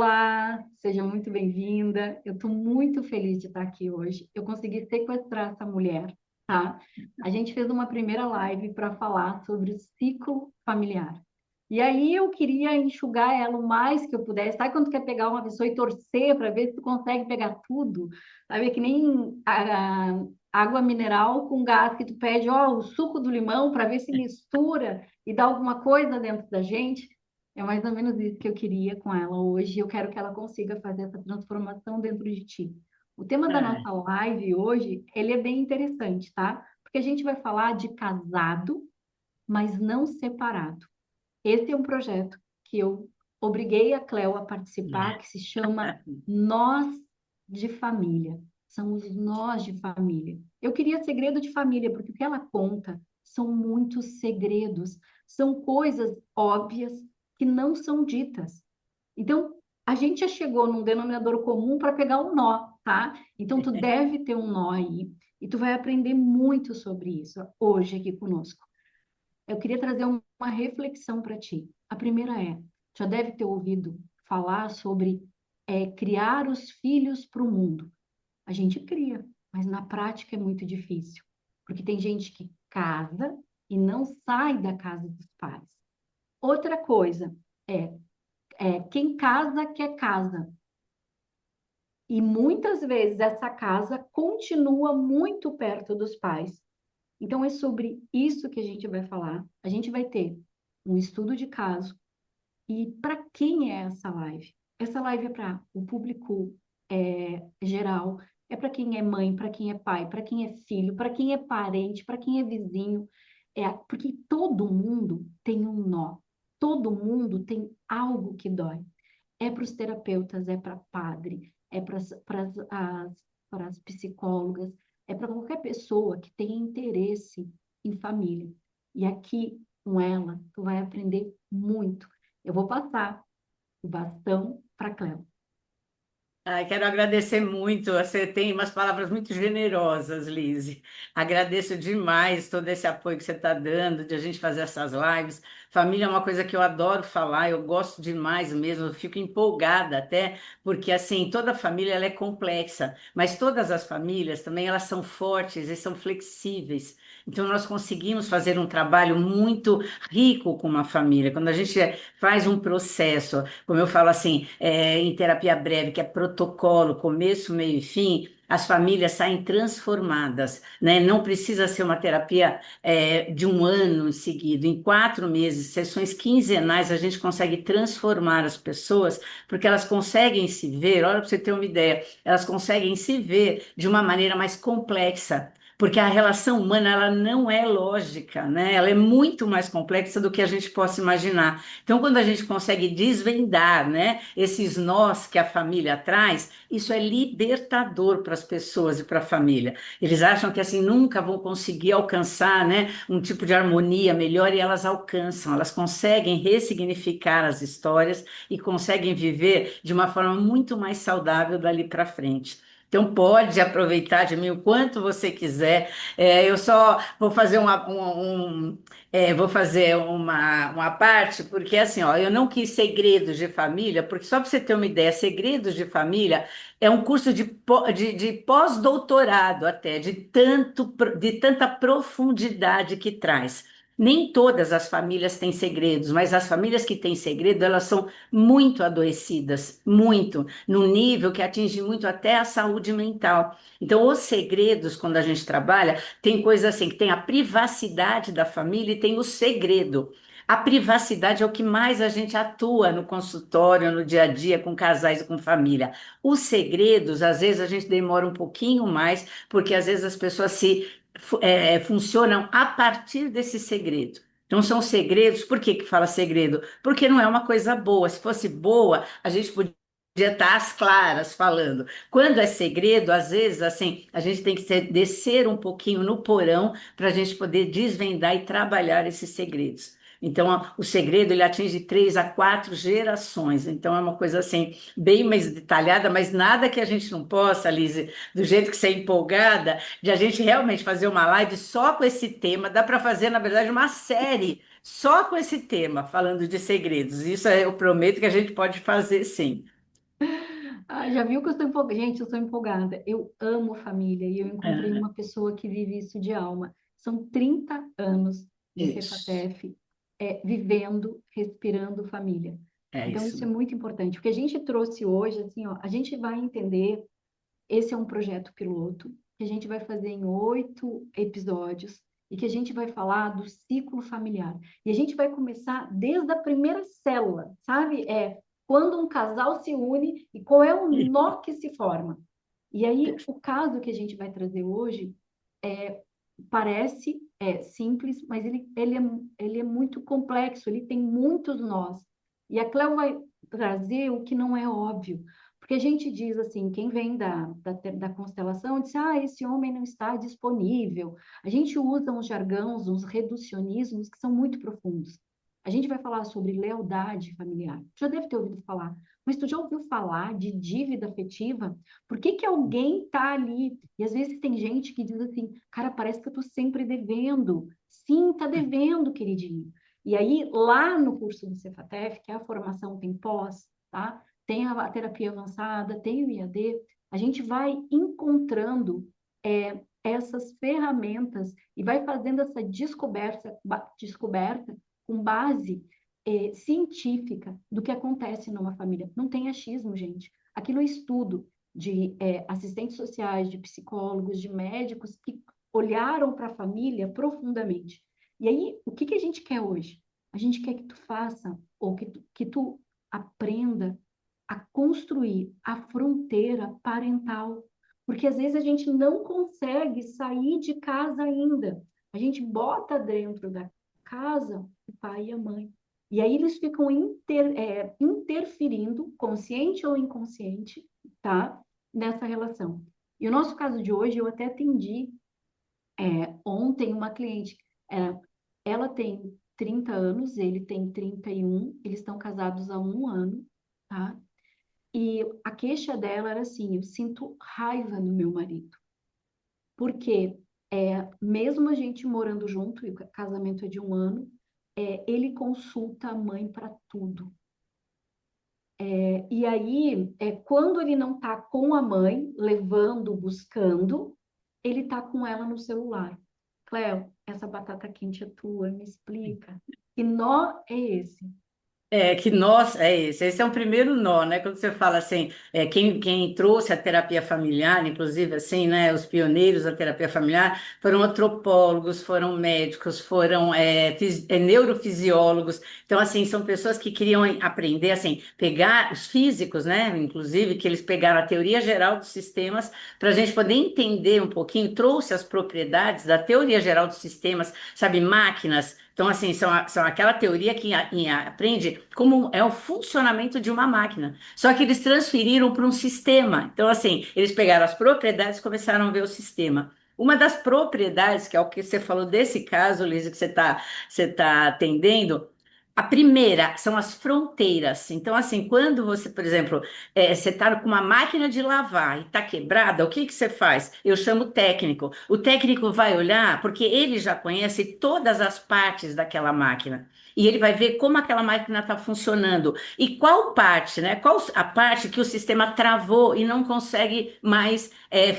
Olá, seja muito bem-vinda. Eu estou muito feliz de estar aqui hoje. Eu consegui sequestrar essa mulher, tá? A gente fez uma primeira live para falar sobre o ciclo familiar. E aí eu queria enxugar ela o mais que eu pudesse. Sabe quando tu quer pegar uma pessoa e torcer para ver se tu consegue pegar tudo? Sabe, é que nem água mineral com gás que tu pede, ó, o suco do limão para ver se mistura e dá alguma coisa dentro da gente. É mais ou menos isso que eu queria com ela hoje. Eu quero que ela consiga fazer essa transformação dentro de ti. O tema da É, nossa live hoje, ele é bem interessante, tá? Porque a gente vai falar de casado, mas não separado. Esse é um projeto que eu obriguei a Cleo a participar, que se chama Nós de Família. São os nós de família. Eu queria segredo de família, porque o que ela conta são muitos segredos, são coisas óbvias que não são ditas. Então, a gente já chegou num denominador comum para pegar um nó, tá? Então, tu deve ter um nó aí e tu vai aprender muito sobre isso hoje aqui conosco. Eu queria trazer uma reflexão para ti. A primeira é, já deve ter ouvido falar sobre criar os filhos para o mundo. A gente cria, mas na prática é muito difícil, porque tem gente que casa e não sai da casa dos pais. Outra coisa é, quem casa quer casa. E muitas vezes essa casa continua muito perto dos pais. Então, é sobre isso que a gente vai falar. A gente vai ter um estudo de caso. E para quem é essa live? Essa live é para o público geral, é para quem é mãe, para quem é pai, para quem é filho, para quem é parente, para quem é vizinho. Porque todo mundo tem um nó, todo mundo tem algo que dói. É para os terapeutas, é para padre, é para as psicólogas, é para qualquer pessoa que tenha interesse em família. E aqui, com ela, tu vai aprender muito. Eu vou passar o bastão para Cléo. Ai, quero agradecer muito. Você tem umas palavras muito generosas, Lise. Agradeço demais todo esse apoio que você está dando, de a gente fazer essas lives. Família é uma coisa que eu adoro falar, eu gosto demais mesmo, eu fico empolgada até, porque assim, toda família ela é complexa, mas todas as famílias também elas são fortes e são flexíveis. Então, nós conseguimos fazer um trabalho muito rico com uma família. Quando a gente faz um processo como eu falo assim, em terapia breve, que é protocolo, começo, meio e fim, as famílias saem transformadas, né? Não precisa ser uma terapia de um ano em seguida, em 4 meses, sessões quinzenais, a gente consegue transformar as pessoas, porque elas conseguem se ver, olha para você ter uma ideia, elas conseguem se ver de uma maneira mais complexa. Porque a relação humana ela não é lógica, né? Ela é muito mais complexa do que a gente possa imaginar. Então, quando a gente consegue desvendar, né, esses nós que a família traz, isso é libertador para as pessoas e para a família. Eles acham que assim nunca vão conseguir alcançar, né, um tipo de harmonia melhor e elas alcançam, elas conseguem ressignificar as histórias e conseguem viver de uma forma muito mais saudável dali para frente. Então, pode aproveitar de mim o quanto você quiser. Eu só vou fazer vou fazer uma parte, porque assim, ó, eu não quis segredos de família, porque só para você ter uma ideia, segredos de família é um curso de pós-doutorado até, de tanta profundidade que traz. Nem todas as famílias têm segredos, mas as famílias que têm segredo, elas são muito adoecidas, muito, num nível que atinge muito até a saúde mental. Então, os segredos, quando a gente trabalha, tem coisa assim, que tem a privacidade da família e tem o segredo. A privacidade é o que mais a gente atua no consultório, no dia a dia, com casais e com família. Os segredos, às vezes, a gente demora um pouquinho mais, porque às vezes as pessoas funcionam a partir desse segredo. Então, são segredos. Por que que fala segredo? Porque não é uma coisa boa. Se fosse boa, a gente podia estar às claras falando. Quando é segredo, às vezes, assim, a gente tem que descer um pouquinho no porão para a gente poder desvendar e trabalhar esses segredos. Então, o segredo ele atinge 3 a 4 gerações. Então, é uma coisa assim, bem mais detalhada, mas nada que a gente não possa, Lise, do jeito que você é empolgada, de a gente realmente fazer uma live só com esse tema. Dá para fazer, na verdade, uma série só com esse tema, falando de segredos. Isso eu prometo que a gente pode fazer sim. Ah, já viu que eu estou empolgada? Gente, eu sou empolgada. Eu amo família e eu encontrei É, uma pessoa que vive isso de alma. São 30 anos de isso, Cefatef, vivendo, respirando família. é Então, isso. isso é muito importante. O que a gente trouxe hoje, assim, ó, a gente vai entender, esse é um projeto piloto, que a gente vai fazer em 8 episódios e que a gente vai falar do ciclo familiar. E a gente vai começar desde a primeira célula, sabe? Quando um casal se une e qual é o nó que se forma. E aí, o caso que a gente vai trazer hoje parece simples, mas ele é muito complexo, ele tem muitos nós. E a Cleo vai trazer o que não é óbvio. Porque a gente diz assim, quem vem da constelação diz, esse homem não está disponível. A gente usa uns jargões, uns reducionismos que são muito profundos. A gente vai falar sobre lealdade familiar. Já deve ter ouvido falar. Mas tu já ouviu falar de dívida afetiva? Por que que alguém está ali? E às vezes tem gente que diz assim, cara, parece que eu estou sempre devendo. Sim, está devendo, queridinho. E aí, lá no curso do Cefatef, que é a formação tem pós, tá? Tem a terapia avançada, tem o IAD, a gente vai encontrando essas ferramentas e vai fazendo essa descoberta com base científica do que acontece numa família. Não tem achismo, gente. Aquilo é estudo de assistentes sociais, de psicólogos, de médicos que olharam para a família profundamente. E aí, o que que a gente quer hoje? A gente quer que tu faça, ou que tu aprenda a construir a fronteira parental. Porque às vezes a gente não consegue sair de casa ainda. A gente bota dentro da casa o pai e a mãe. E aí eles ficam interferindo, consciente ou inconsciente, tá? Nessa relação. E o nosso caso de hoje, eu até atendi ontem uma cliente. é, Ela tem 30 anos, ele tem 31, eles estão casados há um ano, tá? E a queixa dela era assim: eu sinto raiva no meu marido. Porque mesmo a gente morando junto, e o casamento é de um ano, ele consulta a mãe para tudo. E aí, quando ele não está com a mãe, levando, buscando, ele está com ela no celular. Cléo, essa batata quente é tua, me explica. Que nó é esse? É que nós, é esse é o primeiro nó, né? Quando você fala assim, quem trouxe a terapia familiar, inclusive assim, né? Os pioneiros da terapia familiar foram antropólogos, foram médicos, foram neurofisiólogos. Então, assim, são pessoas que queriam aprender, assim, pegar os físicos, né? Inclusive, que eles pegaram a teoria geral dos sistemas para a gente poder entender um pouquinho, trouxe as propriedades da teoria geral dos sistemas, sabe, máquinas. Então, assim, são aquela teoria que aprende como é o funcionamento de uma máquina. Só que eles transferiram para um sistema. Então, assim, eles pegaram as propriedades e começaram a ver o sistema. Uma das propriedades, que é o que você falou desse caso, Lisa, que você tá atendendo, a primeira são as fronteiras. Então, assim, quando você, por exemplo, você está com uma máquina de lavar e está quebrada, o que que você faz? Eu chamo o técnico. O técnico vai olhar, porque ele já conhece todas as partes daquela máquina. E ele vai ver como aquela máquina está funcionando. E qual parte, né? Qual a parte que o sistema travou e não consegue mais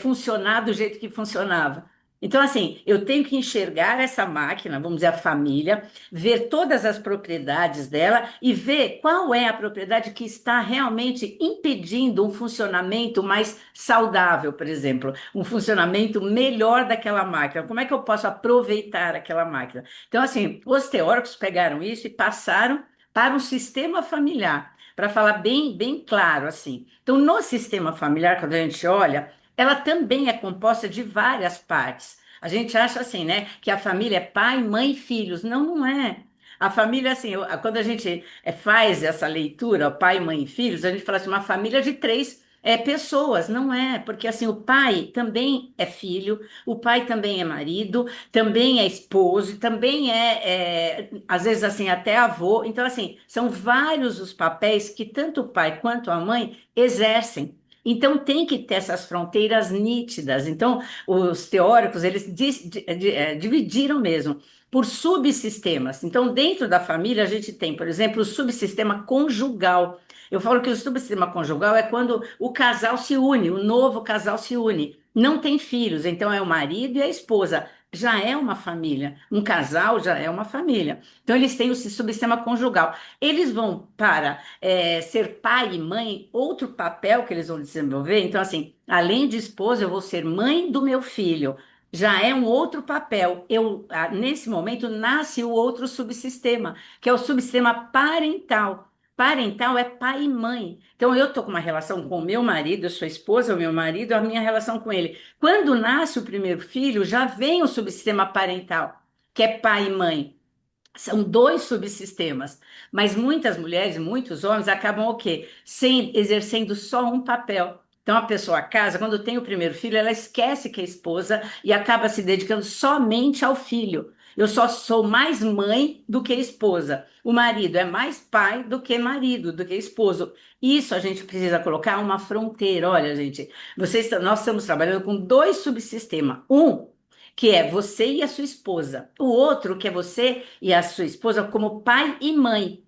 funcionar do jeito que funcionava. Então, assim, eu tenho que enxergar essa máquina, vamos dizer, a família, ver todas as propriedades dela e ver qual é a propriedade que está realmente impedindo um funcionamento mais saudável, por exemplo, um funcionamento melhor daquela máquina. Como é que eu posso aproveitar aquela máquina? Então, assim, os teóricos pegaram isso e passaram para um sistema familiar, para falar bem, bem claro assim. Então, no sistema familiar, quando a gente olha, ela também é composta de várias partes. A gente acha assim, né, que a família é pai, mãe e filhos. Não, não é. A família, assim, quando a gente faz essa leitura, pai, mãe e filhos, a gente fala assim, uma família de três pessoas. Não é, porque assim, o pai também é filho, o pai também é marido, também é esposo, também às vezes assim, até avô. Então, assim, são vários os papéis que tanto o pai quanto a mãe exercem. Então, tem que ter essas fronteiras nítidas. Então, os teóricos, eles dividiram mesmo por subsistemas. Então, dentro da família, a gente tem, por exemplo, o subsistema conjugal, Eu falo que o subsistema conjugal é quando o casal se une, o novo casal se une. Não tem filhos, então é o marido e a esposa. Já é uma família. Um casal já é uma família. Então, eles têm o subsistema conjugal. Eles vão para ser pai e mãe, outro papel que eles vão desenvolver. Então, assim, além de esposa, eu vou ser mãe do meu filho. Já é um outro papel. Nesse momento, nasce o outro subsistema, que é o subsistema parental. Parental é pai e mãe. Então, eu estou com uma relação com o meu marido, eu sou esposa, o meu marido, a minha relação com ele. Quando nasce o primeiro filho, já vem o subsistema parental, que é pai e mãe. São dois subsistemas, mas muitas mulheres, muitos homens acabam o quê? Sem, exercendo só um papel. Então a pessoa casa, quando tem o primeiro filho, ela esquece que é esposa e acaba se dedicando somente ao filho. Eu só sou mais mãe do que esposa. O marido é mais pai do que marido, do que esposo. Isso a gente precisa colocar uma fronteira. Olha, gente, nós estamos trabalhando com dois subsistemas. Um que é você e a sua esposa. O outro, que é você e a sua esposa como pai e mãe,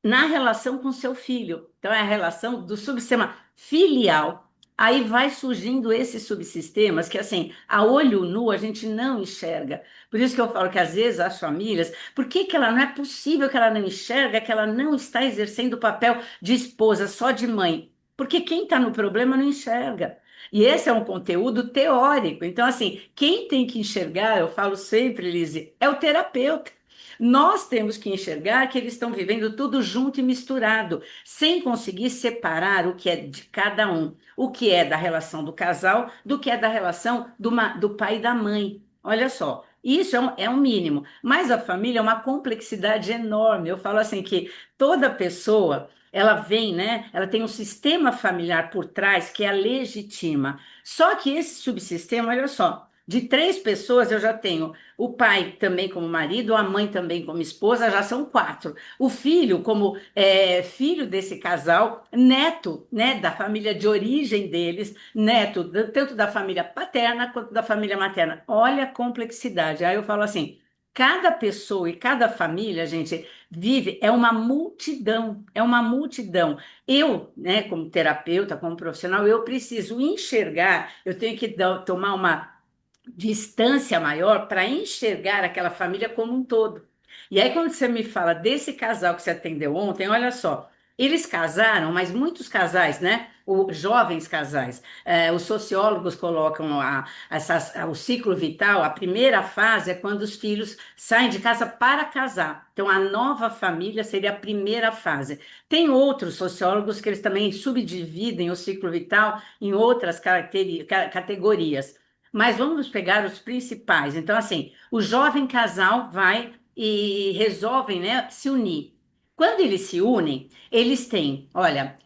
na relação com seu filho. Então, é a relação do subsistema filial. Aí vai surgindo esses subsistemas que, assim, a olho nu a gente não enxerga. Por isso que eu falo que, às vezes, as famílias, por que que ela não é possível que ela não enxerga, que ela não está exercendo o papel de esposa, só de mãe? Porque quem está no problema não enxerga. E esse é um conteúdo teórico. Então, assim, quem tem que enxergar, eu falo sempre, Lise, é o terapeuta. Nós temos que enxergar que eles estão vivendo tudo junto e misturado, sem conseguir separar o que é de cada um, o que é da relação do casal, do que é da relação do pai e da mãe. Olha só, isso é um mínimo, mas a família é uma complexidade enorme. Eu falo assim que toda pessoa, ela vem, né? Ela tem um sistema familiar por trás que a legitima. Só que esse subsistema, olha só, de três pessoas eu já tenho o pai também como marido, a mãe também como esposa, já são quatro. O filho como filho desse casal, neto, né, da família de origem deles, neto tanto da família paterna quanto da família materna. Olha a complexidade. Aí eu falo assim, cada pessoa e cada família, gente, vive, é uma multidão, é uma multidão. Eu, né, como terapeuta, como profissional, eu preciso enxergar, eu tenho que tomar uma distância maior para enxergar aquela família como um todo. E aí, quando você me fala desse casal que você atendeu ontem, olha só, eles casaram, mas muitos casais, né? Jovens casais, os sociólogos colocam o ciclo vital, a primeira fase é quando os filhos saem de casa para casar. Então, a nova família seria a primeira fase. Tem outros sociólogos que eles também subdividem o ciclo vital em outras categorias. Mas vamos pegar os principais. Então, assim, o jovem casal vai e resolvem, né, se unir. Quando eles se unem, eles têm, olha,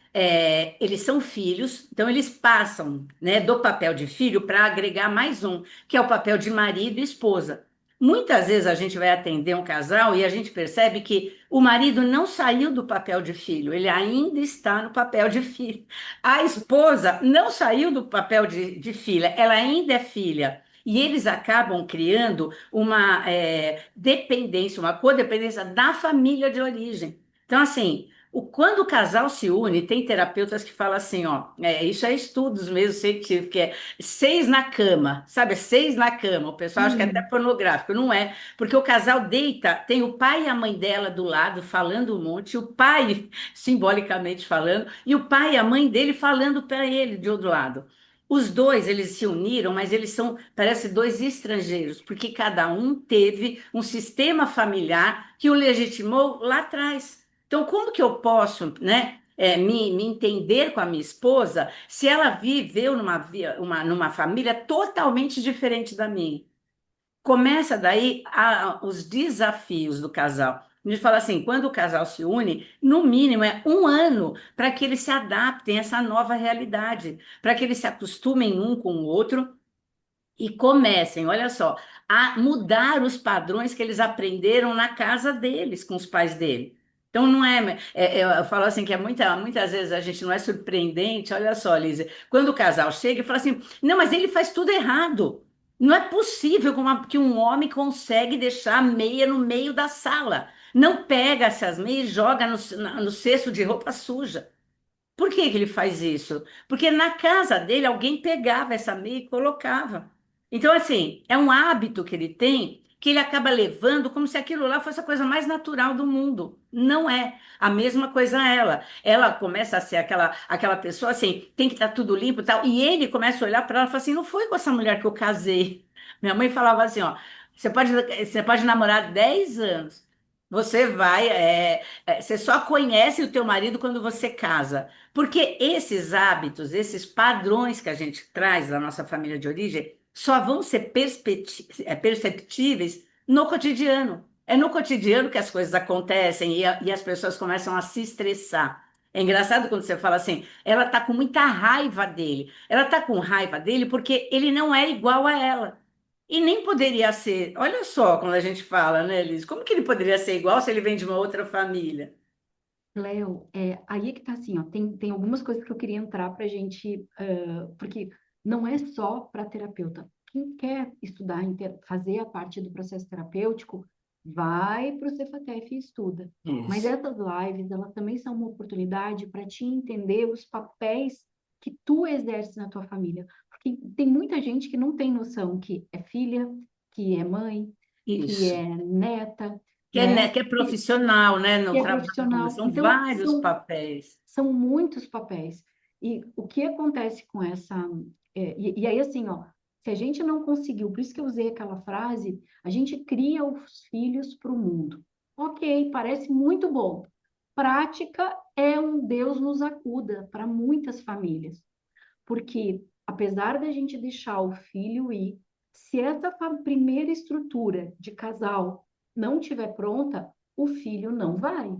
eles são filhos, então eles passam, né, do papel de filho para agregar mais um, que é o papel de marido e esposa. Muitas vezes a gente vai atender um casal e a gente percebe que o marido não saiu do papel de filho, ele ainda está no papel de filho. A esposa não saiu do papel de filha, ela ainda é filha. E eles acabam criando uma dependência, uma codependência da família de origem. Então, assim, quando o casal se une, tem terapeutas que falam assim, ó, isso é estudos mesmo científicos, que é seis na cama, sabe? Seis na cama. O pessoal acha que é até Hum. pornográfico, não é? Porque o casal deita, tem o pai e a mãe dela do lado falando um monte, o pai, simbolicamente falando, e o pai e a mãe dele falando para ele de outro lado. Os dois, eles se uniram, mas eles são, parece, dois estrangeiros, porque cada um teve um sistema familiar que o legitimou lá atrás. Então, como que eu posso, né, me entender com a minha esposa se ela viveu numa família totalmente diferente da minha? Começa daí os desafios do casal. A gente fala assim, quando o casal se une, no mínimo é um ano para que eles se adaptem a essa nova realidade, para que eles se acostumem um com o outro e comecem, olha só, a mudar os padrões que eles aprenderam na casa deles, com os pais dele. Então, não eu falo assim que muitas vezes a gente não é surpreendente, olha só, Lisa, quando o casal chega e fala assim, não, mas ele faz tudo errado. Não é possível que um homem consegue deixar a meia no meio da sala. Não pega essas meias e joga no cesto de roupa suja. Por que que ele faz isso? Porque na casa dele alguém pegava essa meia e colocava. Então, assim, é um hábito que ele tem que ele acaba levando como se aquilo lá fosse a coisa mais natural do mundo. Não é. A mesma coisa ela. Ela começa a ser aquela pessoa assim, tem que estar tudo limpo e tal. E ele começa a olhar para ela e fala assim: não foi com essa mulher que eu casei. Minha mãe falava assim: ó, você pode namorar 10 anos. Você vai, você só conhece o teu marido quando você casa. Porque esses hábitos, esses padrões que a gente traz da nossa família de origem, só vão ser perceptíveis no cotidiano. É no cotidiano que as coisas acontecem e as pessoas começam a se estressar. É engraçado quando você fala assim, ela está com muita raiva dele. Ela está com raiva dele porque ele não é igual a ela. E nem poderia ser. Olha só quando a gente fala, né, Liz? Como que ele poderia ser igual se ele vem de uma outra família? Léo, aí é que tá assim, ó, tem algumas coisas que eu queria entrar para a gente, porque não é só para terapeuta. Quem quer estudar, fazer a parte do processo terapêutico, vai para o Cefatef e estuda. Mas Isso. essas lives, elas também são uma oportunidade para te entender os papéis que tu exerce na tua família. Porque tem muita gente que não tem noção que é filha, que é mãe, que Isso. é neta, Que é, né, né? que é profissional, né, Que no é trabalho. profissional. São Então, vários papéis. são muitos papéis. E o que acontece com essa. E aí, assim, ó, se a gente não conseguiu, por isso que eu usei aquela frase, a gente cria os filhos para o mundo. Ok, parece muito bom. Prática é um Deus nos acuda para muitas famílias. Porque, apesar da gente deixar o filho ir, se essa primeira estrutura de casal não estiver pronta, o filho não vai.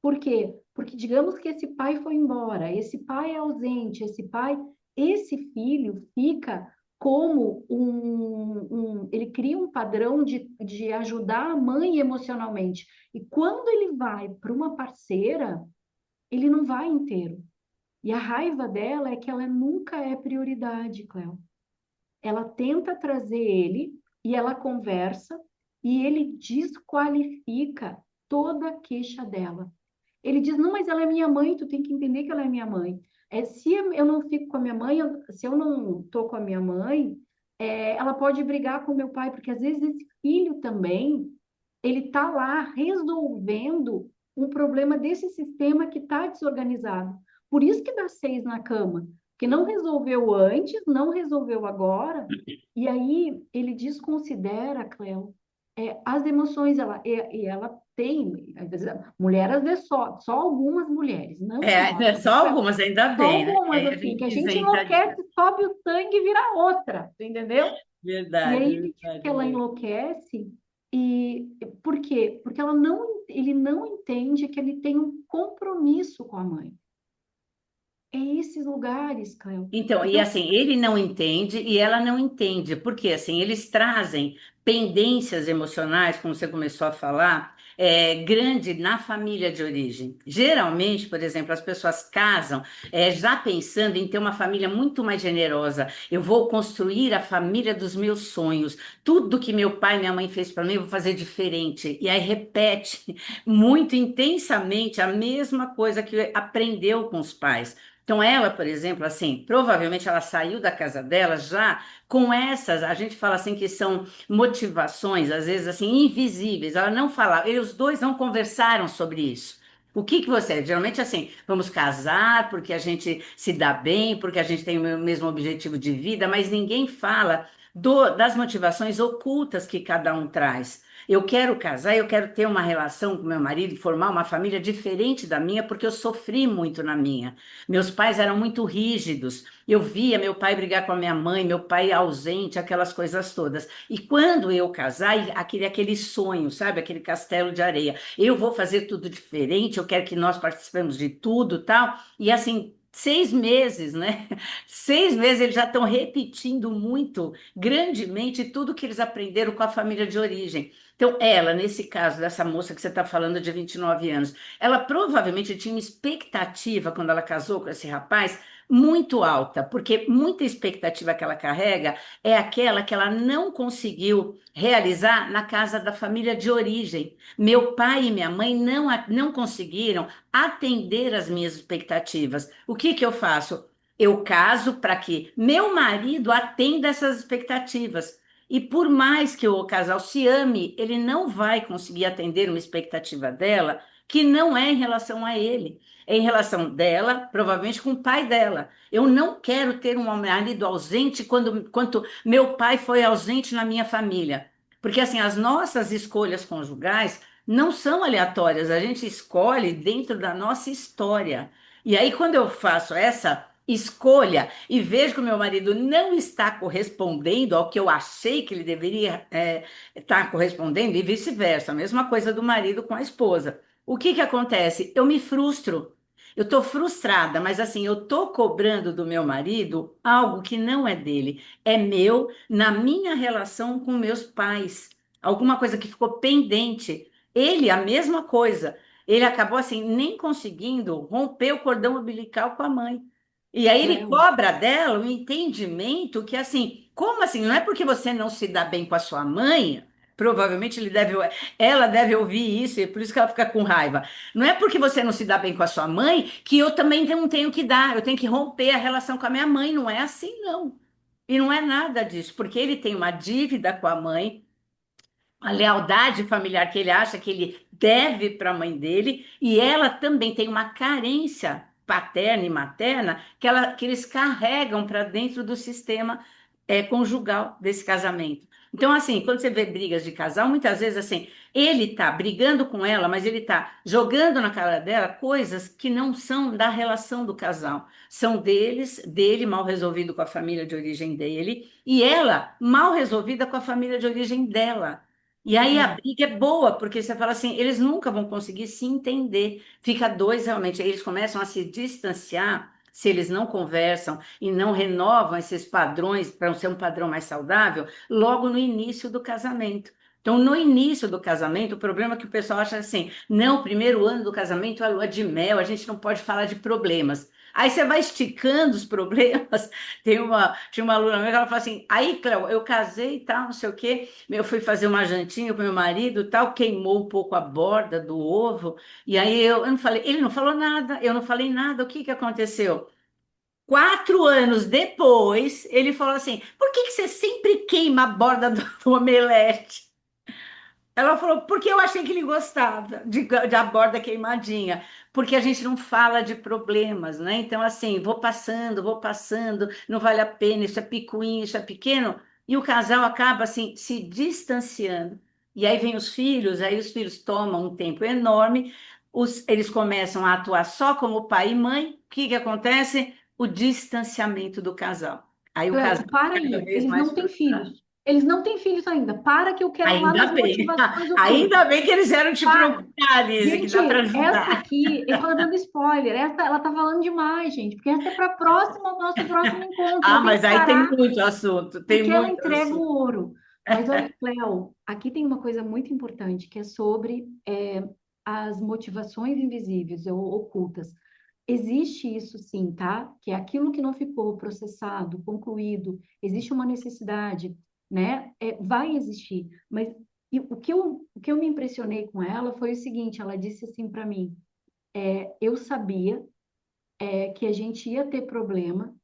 Por quê? Porque digamos que esse pai foi embora, esse pai é ausente, esse filho fica como ele cria um padrão de ajudar a mãe emocionalmente. E quando ele vai para uma parceira, ele não vai inteiro. E a raiva dela é que ela nunca é prioridade, Cléo. Ela tenta trazer ele e ela conversa e ele desqualifica toda a queixa dela. Ele diz: não, mas ela é minha mãe, tu tem que entender que ela é minha mãe. Se eu não fico com a minha mãe, se eu não estou com a minha mãe, ela pode brigar com meu pai, porque às vezes esse filho também, ele está lá resolvendo um problema desse sistema que está desorganizado. Por isso que dá 6 na cama, que não resolveu antes, não resolveu agora, e aí ele desconsidera, Cleo, as emoções, ela tem, às vezes, mulher às vezes só algumas mulheres, não É, só, né, tá? só algumas, ainda Só bem, né? algumas, A assim, que a gente gente isenta enlouquece, disso. sobe o sangue e vira outra, tu entendeu? E aí Verdade, ele diz que verdade ela mesmo. enlouquece, e por quê? Porque ele não entende que ele tem um compromisso com a mãe. É esses lugares, Cleo. Então, e Então, assim, ele não entende e ela não entende, porque assim, eles trazem pendências emocionais, como você começou a falar, grande na família de origem. Geralmente, por exemplo, as pessoas casam já pensando em ter uma família muito mais generosa. Eu vou construir a família dos meus sonhos. Tudo que meu pai e minha mãe fez para mim, eu vou fazer diferente. E aí repete muito intensamente a mesma coisa que aprendeu com os pais. Então, ela, por exemplo, assim, provavelmente ela saiu da casa dela já com essas, a gente fala assim que são motivações, às vezes assim, invisíveis. Ela não fala, e os dois não conversaram sobre isso. O que que você é? Geralmente assim, vamos casar porque a gente se dá bem, porque a gente tem o mesmo objetivo de vida, mas ninguém fala das motivações ocultas que cada um traz. Eu quero casar, eu quero ter uma relação com meu marido, formar uma família diferente da minha, porque eu sofri muito na minha. Meus pais eram muito rígidos. Eu via meu pai brigar com a minha mãe, meu pai ausente, aquelas coisas todas. E quando eu casar, aquele sonho, sabe? Aquele castelo de areia. Eu vou fazer tudo diferente, eu quero que nós participemos de tudo, tal. E assim, 6 meses, né? 6 meses eles já estão repetindo muito, grandemente, tudo que eles aprenderam com a família de origem. Então, ela, nesse caso dessa moça que você está falando de 29 anos, ela provavelmente tinha uma expectativa, quando ela casou com esse rapaz, muito alta, porque muita expectativa que ela carrega é aquela que ela não conseguiu realizar na casa da família de origem. Meu pai e minha mãe não conseguiram atender às minhas expectativas. O que que eu faço? Eu caso para que meu marido atenda essas expectativas. E por mais que o casal se ame, ele não vai conseguir atender uma expectativa dela que não é em relação a ele, é em relação dela, provavelmente com o pai dela. Eu não quero ter um marido ausente quanto meu pai foi ausente na minha família. Porque assim, as nossas escolhas conjugais não são aleatórias, a gente escolhe dentro da nossa história. E aí, quando eu faço essa escolha e vejo que o meu marido não está correspondendo ao que eu achei que ele deveria estar correspondendo, e vice-versa, a mesma coisa do marido com a esposa. O que que acontece? Eu me frustro. Eu estou frustrada, mas assim, eu estou cobrando do meu marido algo que não é dele, é meu na minha relação com meus pais. Alguma coisa que ficou pendente. Ele, a mesma coisa. Ele acabou assim, nem conseguindo romper o cordão umbilical com a mãe. E aí ele Cléo, cobra dela o entendimento que assim, como assim? Não é porque você não se dá bem com a sua mãe, provavelmente ela deve ouvir isso e é por isso que ela fica com raiva. Não é porque você não se dá bem com a sua mãe que eu também não tenho que dar, eu tenho que romper a relação com a minha mãe. Não é assim, não. E não é nada disso, porque ele tem uma dívida com a mãe, a lealdade familiar que ele acha que ele deve para a mãe dele, e ela também tem uma carência paterna e materna que eles carregam para dentro do sistema conjugal desse casamento. Então, assim, quando você vê brigas de casal, muitas vezes, assim, ele tá brigando com ela, mas ele tá jogando na cara dela coisas que não são da relação do casal. São dele mal resolvido com a família de origem dele, e ela mal resolvida com a família de origem dela. E aí a é, briga é boa, porque você fala assim, eles nunca vão conseguir se entender. Fica dois realmente, aí eles começam a se distanciar se eles não conversam e não renovam esses padrões para ser um padrão mais saudável, logo no início do casamento. Então, no início do casamento, o problema é que o pessoal acha assim, não, o primeiro ano do casamento é a lua de mel, a gente não pode falar de problemas. Aí você vai esticando os problemas. Tinha uma aluna minha que ela falou assim, aí, Cléo, eu casei e tal, não sei o quê, eu fui fazer uma jantinha para meu marido, e tal, queimou um pouco a borda do ovo, e aí eu não falei, ele não falou nada, eu não falei nada, o que que aconteceu? 4 anos depois, ele falou assim, por que que você sempre queima a borda do omelete? Ela falou, porque eu achei que ele gostava de a borda queimadinha, porque a gente não fala de problemas, né? Então, assim, vou passando, não vale a pena, isso é picuinho, isso é pequeno, e o casal acaba, assim, se distanciando. E aí vem os filhos, aí os filhos tomam um tempo enorme, eles começam a atuar só como pai e mãe, o que que acontece? O distanciamento do casal. Aí o casal Cléo, para cada aí. vez Eles mais não têm frustrado. filhos. Eles não têm filhos ainda. Para que eu quero lá Ainda nas bem, motivações ainda ocultas. bem que eles vieram te Para. procurar, Lise, que dá para Gente, essa ajudar. aqui, ela dando spoiler, essa, ela tá falando demais, gente, porque essa é para próximo, nosso próximo encontro. Ah, Eu tenho mas que aí tem parar muito assunto, tem porque ela muito entrega o assunto. ouro. Mas olha, Cléo, aqui tem uma coisa muito importante que é sobre as motivações invisíveis ou ocultas. Existe isso sim, tá? Que é aquilo que não ficou processado, concluído, existe uma necessidade, né? Vai existir. Mas o que eu me impressionei com ela foi o seguinte: ela disse assim para mim, eu sabia que a gente ia ter problema,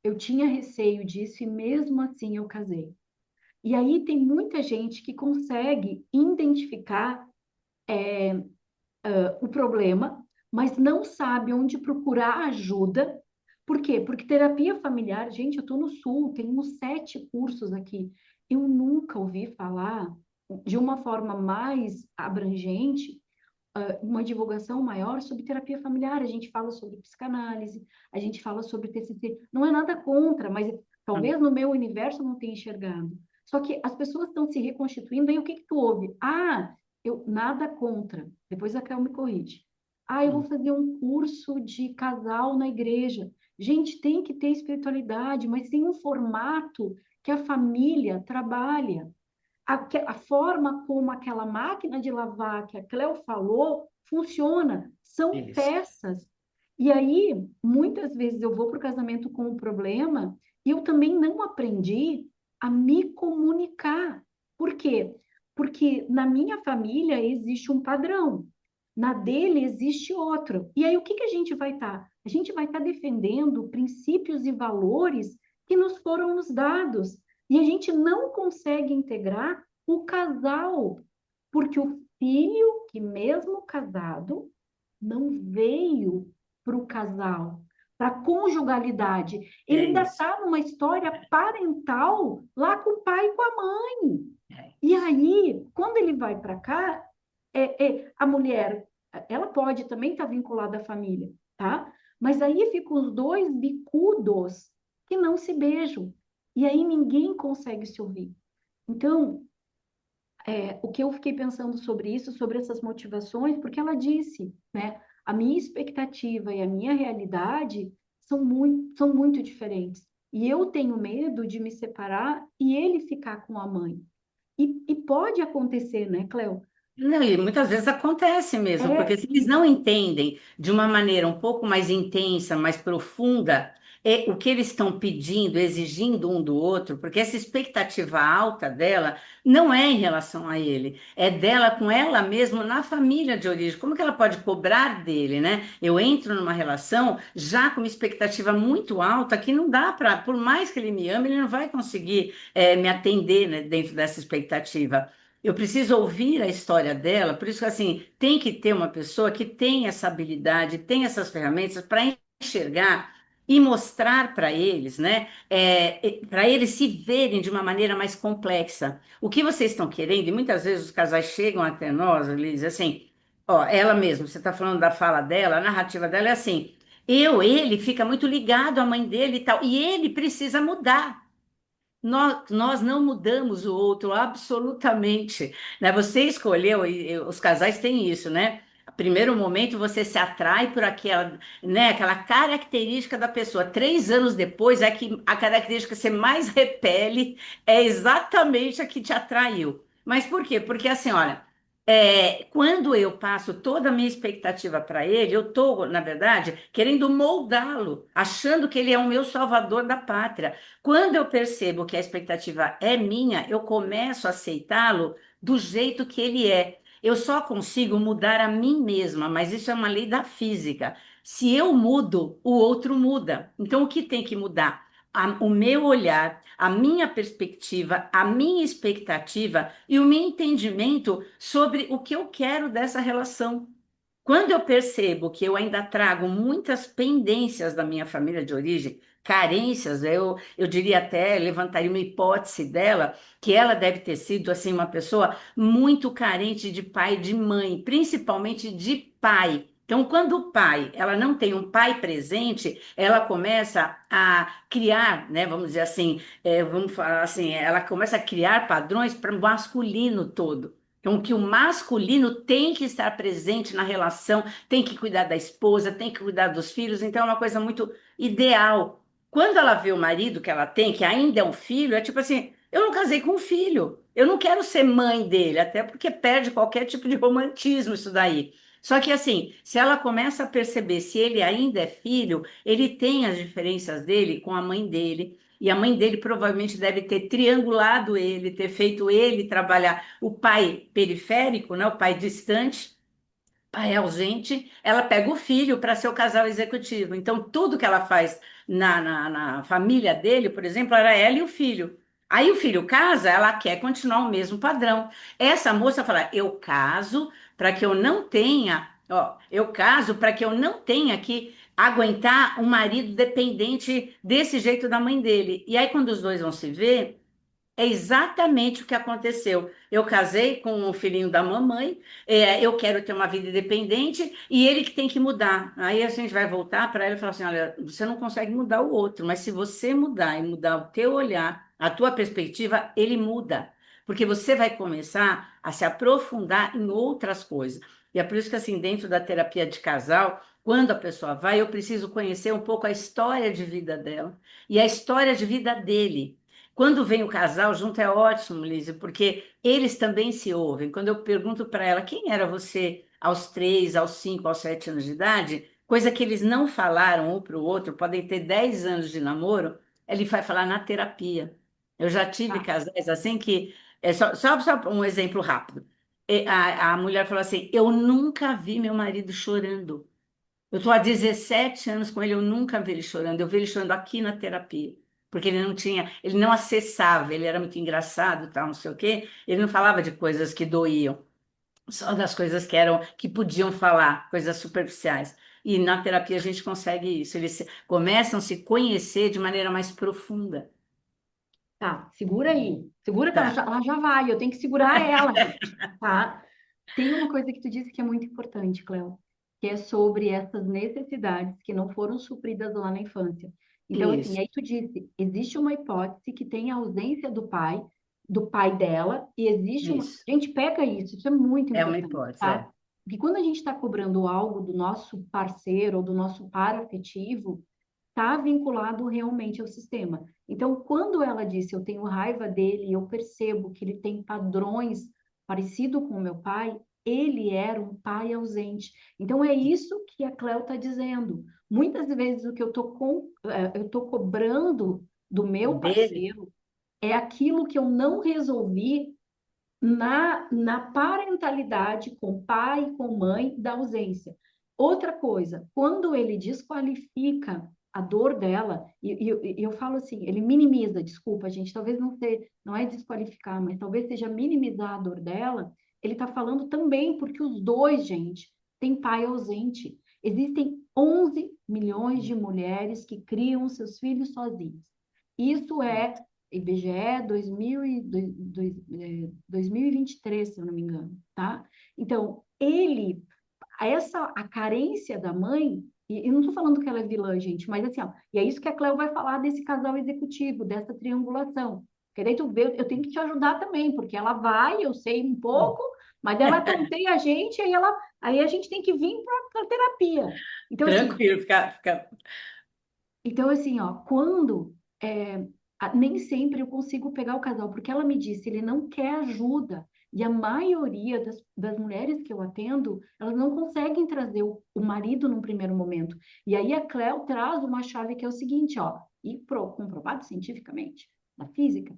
eu tinha receio disso e mesmo assim eu casei. E aí tem muita gente que consegue identificar o problema, mas não sabe onde procurar ajuda. Por quê? Porque terapia familiar, gente, eu estou no Sul, tem uns 7 cursos aqui. Eu nunca ouvi falar de uma forma mais abrangente, uma divulgação maior sobre terapia familiar. A gente fala sobre psicanálise, a gente fala sobre TCC. Não é nada contra, mas talvez no meu universo eu não tenha enxergado. Só que as pessoas estão se reconstituindo, aí o que que tu ouve? Ah, eu nada contra. Depois a Kel me corrige. Ah, eu vou fazer um curso de casal na igreja. Gente, tem que ter espiritualidade, mas tem um formato que a família trabalha. a forma como aquela máquina de lavar que a Cleo falou funciona. São Isso. peças. E aí, muitas vezes eu vou para o casamento com um problema e eu também não aprendi a me comunicar. Por quê? Porque na minha família existe um padrão, na dele existe outro. E aí, o que que a gente vai estar? A gente vai estar defendendo princípios e valores que nos foram nos dados. E a gente não consegue integrar o casal, porque o filho, que mesmo casado, não veio para o casal, para a conjugalidade. Ele É ainda isso. está numa história parental lá com o pai e com a mãe. É E isso. aí, quando ele vai para cá, a mulher, ela pode também estar vinculada à família, tá? Mas aí ficam os dois bicudos que não se beijam. E aí ninguém consegue se ouvir. Então, o que eu fiquei pensando sobre isso, sobre essas motivações, porque ela disse, né? A minha expectativa e a minha realidade são muito diferentes. E eu tenho medo de me separar e ele ficar com a mãe. E pode acontecer, né, Cleo? Não, e muitas vezes acontece mesmo, porque É, se eles não entendem de uma maneira um pouco mais intensa, mais profunda, o que eles estão pedindo, exigindo um do outro, porque essa expectativa alta dela não é em relação a ele, é dela com ela mesma na família de origem. Como que ela pode cobrar dele, né? Eu entro numa relação já com uma expectativa muito alta que não dá para, por mais que ele me ame, ele não vai conseguir, me atender, né, dentro dessa expectativa. Eu preciso ouvir a história dela, por isso que assim, tem que ter uma pessoa que tem essa habilidade, tem essas ferramentas para enxergar e mostrar para eles, né? Para eles se verem de uma maneira mais complexa. O que vocês estão querendo, e muitas vezes os casais chegam até nós, Liz, assim, ó, ela mesma, você está falando da fala dela, a narrativa dela é assim, ele fica muito ligado à mãe dele e tal, e ele precisa mudar. Nós não mudamos o outro absolutamente, né? Você escolheu, e os casais têm isso, né? Primeiro momento você se atrai por aquela, né, aquela característica da pessoa. 3 anos depois é que a característica que você mais repele é exatamente a que te atraiu. Mas por quê? Porque assim, olha, quando eu passo toda a minha expectativa para ele, eu estou, na verdade, querendo moldá-lo, achando que ele é o meu salvador da pátria. Quando eu percebo que a expectativa é minha, eu começo a aceitá-lo do jeito que ele é. Eu só consigo mudar a mim mesma, mas isso é uma lei da física. Se eu mudo, o outro muda. Então, o que tem que mudar? O meu olhar, a minha perspectiva, a minha expectativa e o meu entendimento sobre o que eu quero dessa relação. Quando eu percebo que eu ainda trago muitas pendências da minha família de origem, carências, eu diria até, levantaria uma hipótese dela, que ela deve ter sido assim uma pessoa muito carente de pai e de mãe, principalmente de pai. Então, quando o pai, ela não tem um pai presente, ela começa a criar, né, vamos dizer assim, vamos falar assim, ela começa a criar padrões para o masculino todo. Então, que o masculino tem que estar presente na relação, tem que cuidar da esposa, tem que cuidar dos filhos, então é uma coisa muito ideal. Quando ela vê o marido que ela tem, que ainda é um filho, é tipo assim: eu não casei com um filho, eu não quero ser mãe dele, até porque perde qualquer tipo de romantismo isso daí. Só que assim, se ela começa a perceber se ele ainda é filho, ele tem as diferenças dele com a mãe dele. E a mãe dele provavelmente deve ter triangulado ele, ter feito ele trabalhar o pai periférico, né, o pai distante, pai ausente, ela pega o filho para ser o casal executivo. Então, tudo que ela faz na família dele, por exemplo, era ela e o filho. Aí o filho casa, ela quer continuar o mesmo padrão. Essa moça fala: eu caso para que eu não tenha, ó, eu caso para que eu não tenha que aguentar um marido dependente desse jeito da mãe dele. E aí, quando os dois vão se ver, é exatamente o que aconteceu. Eu casei com o filhinho da mamãe, eu quero ter uma vida independente e ele que tem que mudar. Aí a gente vai voltar para ela e falar assim: olha, você não consegue mudar o outro, mas se você mudar e mudar o teu olhar, a tua perspectiva, ele muda. Porque você vai começar a se aprofundar em outras coisas. E é por isso que, assim, dentro da terapia de casal, quando a pessoa vai, eu preciso conhecer um pouco a história de vida dela e a história de vida dele. Quando vem o casal junto é ótimo, Lízia, porque eles também se ouvem. Quando eu pergunto para ela quem era você aos 3, aos 5, aos 7 anos de idade, coisa que eles não falaram um para o outro, podem ter 10 anos de namoro, ele vai falar na terapia. Eu já tive Tá. casais assim que, só um exemplo rápido. A mulher falou assim: Eu nunca vi meu marido chorando. Eu estou há 17 anos com ele, eu nunca vi ele chorando. Eu vi ele chorando aqui na terapia. Porque ele não tinha, ele não acessava, ele era muito engraçado, tal, não sei o quê. Ele não falava de coisas que doíam, só das coisas que eram, que podiam falar, coisas superficiais. E na terapia a gente consegue isso. Eles começam a se conhecer de maneira mais profunda. Tá, segura aí. Segura que Tá. ela já vai, eu tenho que segurar ela, gente, tá? Tem uma coisa que tu disse que é muito importante, Cléo, que é sobre essas necessidades que não foram supridas lá na infância. Então, assim, Isso, aí tu disse, existe uma hipótese que tem a ausência do pai dela, e existe uma... isso. Gente, pega isso é muito É uma importante, hipótese, tá? é. Porque quando a gente está cobrando algo do nosso parceiro ou do nosso par afetivo, está vinculado realmente ao sistema. Então, quando ela disse, eu tenho raiva dele, eu percebo que ele tem padrões parecido com o meu pai, ele era um pai ausente. Então, é isso que a Cléo está dizendo. Muitas vezes o que eu tô cobrando do meu Dele, parceiro é aquilo que eu não resolvi na parentalidade com pai e com mãe da ausência. Outra coisa, quando ele desqualifica a dor dela, e eu falo assim, ele minimiza, desculpa, gente, talvez não é desqualificar, mas talvez seja minimizar a dor dela, ele está falando também porque os dois, gente, têm pai ausente. Existem 11 milhões de mulheres que criam seus filhos sozinhas. Isso é IBGE 2023, se eu não me engano, tá? Então, a carência da mãe, e não estou falando que ela é vilã, gente, mas assim, ó, e é isso que a Cleo vai falar desse casal executivo, dessa triangulação. Porque daí tu vê, eu tenho que te ajudar também, porque ela vai, eu sei um pouco, mas ela tonteia a gente, aí a gente tem que vir para a terapia. Então, assim, tranquilo, fica. então, assim, ó, nem sempre eu consigo pegar o casal, porque ela me disse, ele não quer ajuda. E a maioria das mulheres que eu atendo, elas não conseguem trazer o marido num primeiro momento. E aí a Cleo traz uma chave que é o seguinte, ó, comprovado cientificamente, na física,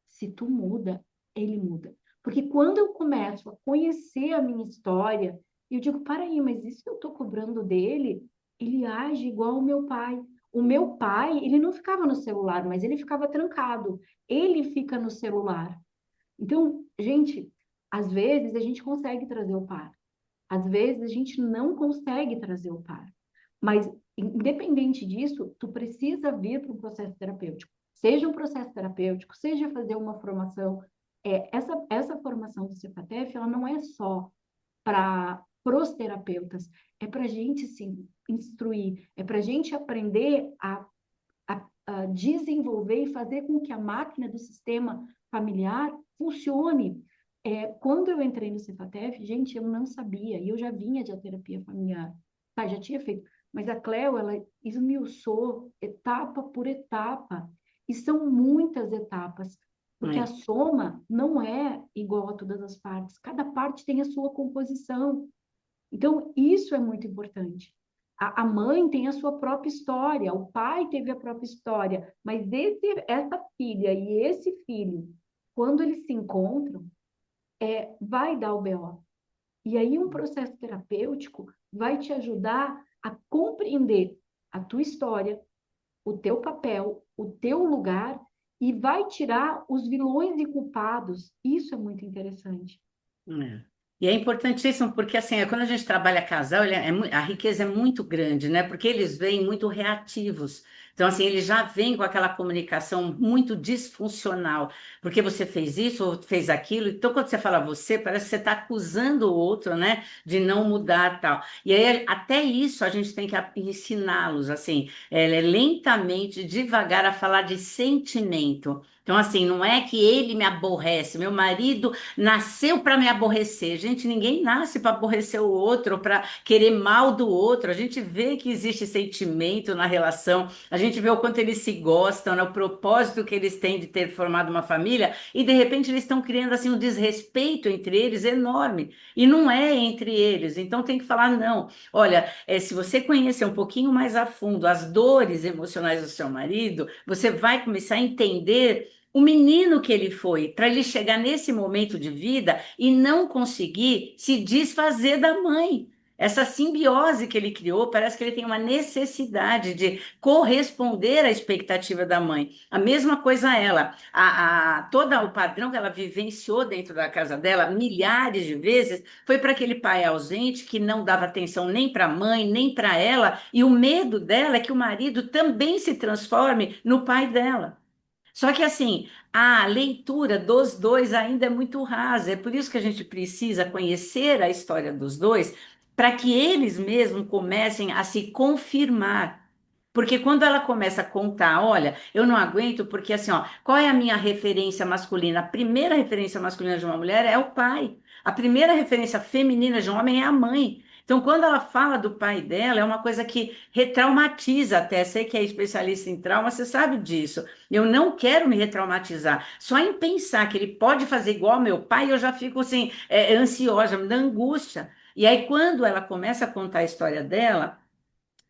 se tu muda, ele muda. Porque quando eu começo a conhecer a minha história, eu digo, para aí, mas isso que eu estou cobrando dele, ele age igual o meu pai. O meu pai, ele não ficava no celular, mas ele ficava trancado. Ele fica no celular. Então, gente, às vezes a gente consegue trazer o par. Às vezes a gente não consegue trazer o par. Mas, independente disso, tu precisa vir para um processo terapêutico. Seja um processo terapêutico, seja fazer uma formação. Essa formação do CEPATEF, ela não é só para os terapeutas, é para a gente se instruir, é para a gente aprender a desenvolver e fazer com que a máquina do sistema familiar funcione. Quando eu entrei no Cefatef, gente, eu não sabia, e eu já vinha de terapia familiar, tá, já tinha feito, mas a Cleo, ela esmiuçou etapa por etapa, e são muitas etapas, porque a É. soma não é igual a todas as partes, cada parte tem a sua composição. Então, isso é muito importante. A mãe tem a sua própria história, o pai teve a própria história, mas essa filha e esse filho, quando eles se encontram, vai dar o BO. E aí, um processo terapêutico vai te ajudar a compreender a tua história, o teu papel, o teu lugar, e vai tirar os vilões e culpados. Isso é muito interessante. É. E é importantíssimo porque assim, quando a gente trabalha casal, a riqueza é muito grande, né? Porque eles vêm muito reativos. Então, assim, eles já vêm com aquela comunicação muito disfuncional, porque você fez isso ou fez aquilo. Então, quando você fala você, parece que você está acusando o outro, né, de não mudar tal. E aí, até isso a gente tem que ensiná-los, assim, lentamente, devagar, a falar de sentimento. Então, assim, não é que ele me aborrece, meu marido nasceu para me aborrecer. gente, ninguém nasce para aborrecer o outro, para querer mal do outro. A gente vê que existe sentimento na relação, a gente vê o quanto eles se gostam, né? O propósito que eles têm de ter formado uma família, e de repente eles estão criando assim um desrespeito entre eles enorme. E não é entre eles. Então tem que falar, não. Olha, se você conhecer um pouquinho mais a fundo as dores emocionais do seu marido, você vai começar a entender o menino que ele foi, para ele chegar nesse momento de vida e não conseguir se desfazer da mãe. Essa simbiose que ele criou, parece que ele tem uma necessidade de corresponder à expectativa da mãe. A mesma coisa ela, todo o padrão que ela vivenciou dentro da casa dela, milhares de vezes, foi para aquele pai ausente que não dava atenção nem para a mãe, nem para ela, e o medo dela é que o marido também se transforme no pai dela. Só que assim, a leitura dos dois ainda é muito rasa. É por isso que a gente precisa conhecer a história dos dois, para que eles mesmos comecem a se confirmar. Porque quando ela começa a contar, olha, eu não aguento, porque assim, ó, qual é a minha referência masculina? A primeira referência masculina de uma mulher é o pai. A primeira referência feminina de um homem é a mãe. Então, quando ela fala do pai dela, é uma coisa que retraumatiza até. Sei que é especialista em trauma, você sabe disso. Eu não quero me retraumatizar. Só em pensar que ele pode fazer igual ao meu pai, eu já fico assim, ansiosa, me dá angústia. E aí, quando ela começa a contar a história dela,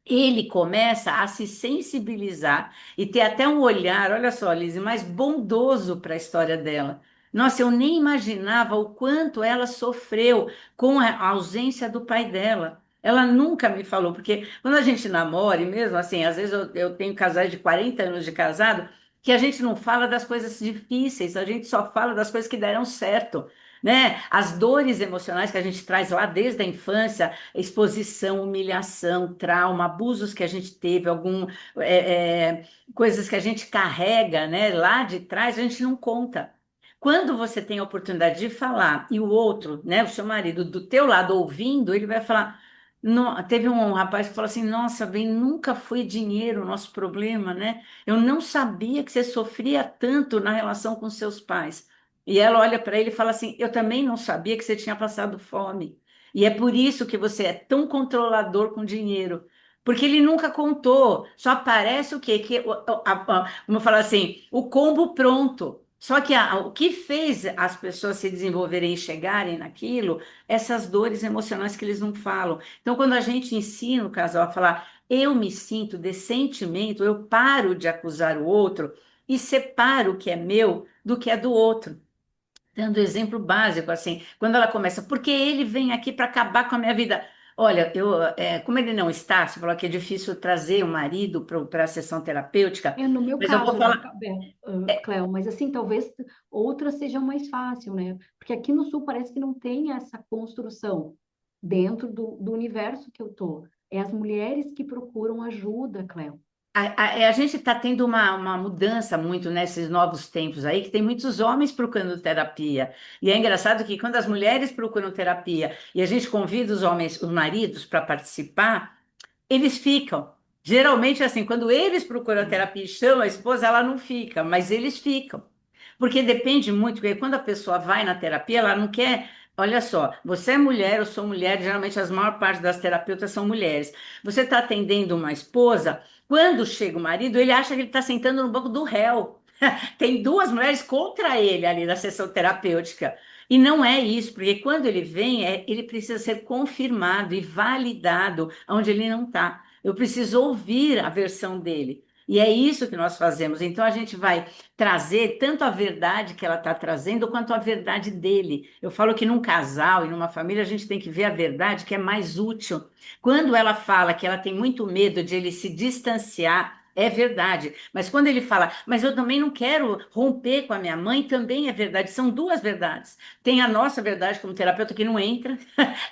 ele começa a se sensibilizar e ter até um olhar, olha só, Lizzie, mais bondoso para a história dela. Nossa, eu nem imaginava o quanto ela sofreu com a ausência do pai dela. Ela nunca me falou, porque quando a gente namora, e mesmo assim, às vezes eu tenho casais de 40 anos de casado, que a gente não fala das coisas difíceis, a gente só fala das coisas que deram certo, né? As dores emocionais que a gente traz lá desde a infância, exposição, humilhação, trauma, abusos que a gente teve, coisas que a gente carrega, né, lá de trás, a gente não conta. Quando você tem a oportunidade de falar e o outro, né, o seu marido, do teu lado ouvindo, ele vai falar. Teve um rapaz que falou assim: Nossa, bem, nunca foi dinheiro o nosso problema, né? Eu não sabia que você sofria tanto na relação com seus pais. E ela olha para ele e fala assim: Eu também não sabia que você tinha passado fome. E é por isso que você é tão controlador com dinheiro. Porque ele nunca contou. Só aparece o quê? Vamos falar assim, o combo pronto. Só que o que fez as pessoas se desenvolverem e chegarem naquilo, essas dores emocionais que eles não falam. Então, quando a gente ensina o casal a falar, eu me sinto de sentimento, eu paro de acusar o outro e separo o que é meu do que é do outro. Dando exemplo básico, assim, quando ela começa, porque ele vem aqui para acabar com a minha vida. Olha, como ele não está, você falou que é difícil trazer o marido para a sessão terapêutica, No meu mas eu vou caso, falar. Cléo, mas assim, talvez outras sejam mais fácil, né? Porque aqui no Sul parece que não tem essa construção dentro do universo que eu tô. É as mulheres que procuram ajuda, Cléo. A gente está tendo uma mudança muito nesses novos tempos aí, que tem muitos homens procurando terapia. E é engraçado que quando as mulheres procuram terapia e a gente convida os homens, os maridos, para participar, eles ficam. Geralmente, assim, quando eles procuram terapia e chamam a esposa, ela não fica, mas eles ficam. Porque depende muito, porque quando a pessoa vai na terapia, ela não quer. Olha só, você é mulher, eu sou mulher, geralmente as maior parte das terapeutas são mulheres. Você está atendendo uma esposa, quando chega o marido, ele acha que ele está sentando no banco do réu. Tem duas mulheres contra ele ali na sessão terapêutica. E não é isso, porque quando ele vem, ele precisa ser confirmado e validado onde ele não está. Eu preciso ouvir a versão dele. E é isso que nós fazemos. Então a gente vai trazer tanto a verdade que ela está trazendo, quanto a verdade dele. Eu falo que num casal e numa família a gente tem que ver a verdade que é mais útil. Quando ela fala que ela tem muito medo de ele se distanciar, é verdade. Mas quando ele fala, mas eu também não quero romper com a minha mãe, também é verdade. São duas verdades. Tem a nossa verdade como terapeuta que não entra,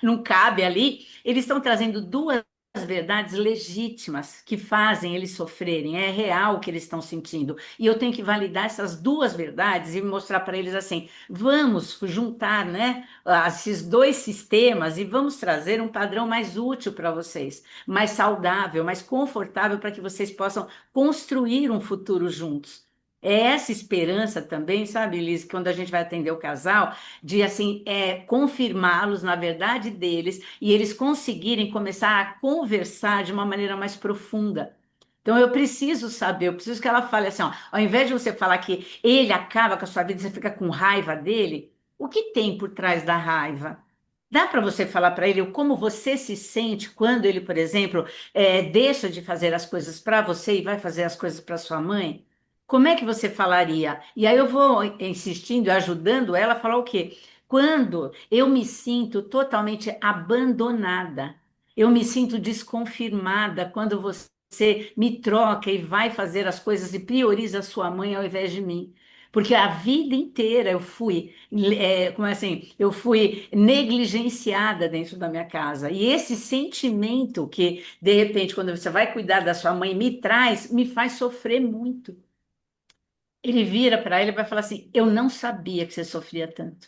não cabe ali. Eles estão trazendo duas verdades legítimas que fazem eles sofrerem, é real o que eles estão sentindo. E eu tenho que validar essas duas verdades e mostrar para eles assim: vamos juntar, né, esses dois sistemas e vamos trazer um padrão mais útil para vocês, mais saudável, mais confortável para que vocês possam construir um futuro juntos. É essa esperança também, sabe, Liz, que quando a gente vai atender o casal, de assim, confirmá-los na verdade deles e eles conseguirem começar a conversar de uma maneira mais profunda. Então eu preciso saber, eu preciso que ela fale assim, ó, ao invés de você falar que ele acaba com a sua vida, você fica com raiva dele, o que tem por trás da raiva? Dá para você falar para ele como você se sente quando ele, por exemplo, deixa de fazer as coisas para você e vai fazer as coisas para sua mãe? Como é que você falaria? E aí eu vou insistindo, ajudando ela a falar o quê? Quando eu me sinto totalmente abandonada, eu me sinto desconfirmada quando você me troca e vai fazer as coisas e prioriza a sua mãe ao invés de mim. Porque a vida inteira eu fui, como é assim, eu fui negligenciada dentro da minha casa. E esse sentimento que, de repente, quando você vai cuidar da sua mãe, me traz, me faz sofrer muito. Ele vira para ele e vai falar assim: Eu não sabia que você sofria tanto.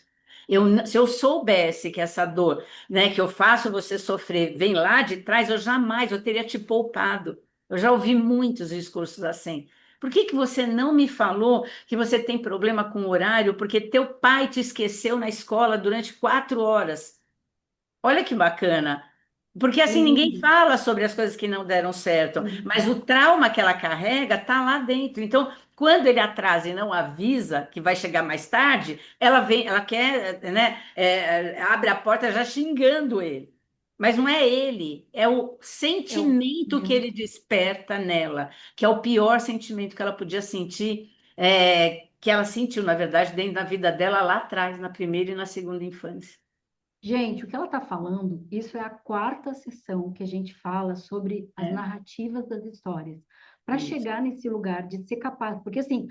Se eu soubesse que essa dor, né, que eu faço você sofrer, vem lá de trás, eu jamais, eu teria te poupado. Eu já ouvi muitos discursos assim. Por que que você não me falou que você tem problema com o horário porque teu pai te esqueceu na escola durante 4 horas? Olha que bacana. Porque assim ninguém Lindo. fala sobre as coisas que não deram certo, mas o trauma que ela carrega tá lá dentro. Então, quando ele atrasa e não avisa que vai chegar mais tarde, ela vem, ela quer, né, abre a porta já xingando ele. Mas não é ele, é o É o sentimento que meu. ele desperta nela, que é o pior sentimento que ela podia sentir, que ela sentiu, na verdade, dentro da vida dela lá atrás, na primeira e na segunda infância. Gente, o que ela está falando, isso é a quarta sessão que a gente fala sobre as É, narrativas das histórias. Para isso. chegar nesse lugar de ser capaz, porque assim,